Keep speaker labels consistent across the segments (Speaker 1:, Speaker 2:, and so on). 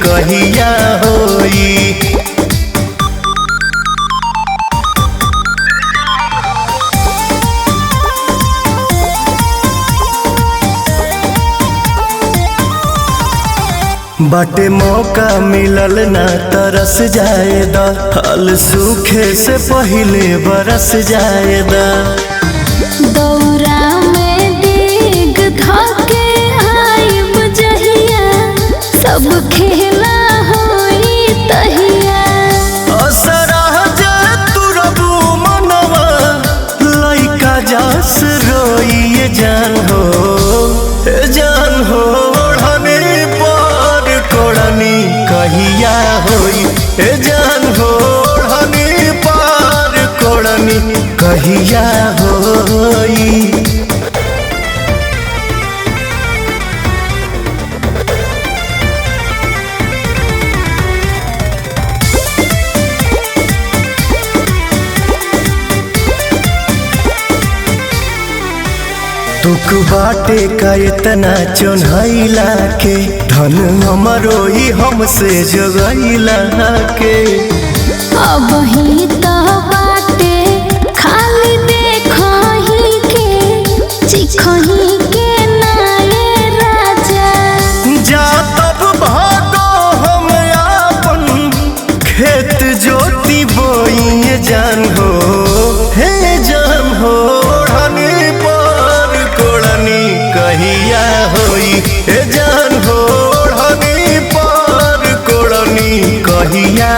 Speaker 1: कहिया होई। बाटे मौका मिलल ना तरस जाएदा, फल सूखे से पहिले बरस जाएदा।
Speaker 2: दौरा में डेग धके आइब जहिया, सब खेला होई तहिया।
Speaker 1: असरा जे तुरबू मनवा, लइका जस रोइए जान हो, जान हो। कहिया होई ए जान हो, ओढ़नी पार कोड़नी कहिया होई। तुक बाटे का इतना चोन्हैला के, धन हमरो ही हमसे जगैला के।
Speaker 2: अब ही तो बाटे खाली देखही के, चिखही के नाये राजा।
Speaker 1: जा तब भागो हम आपन खेत जोती बोइए जान हो, हे जान हो। कहिया होई ए जान हो, ओढ़नी पार कोड़नी कहिया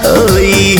Speaker 1: होई।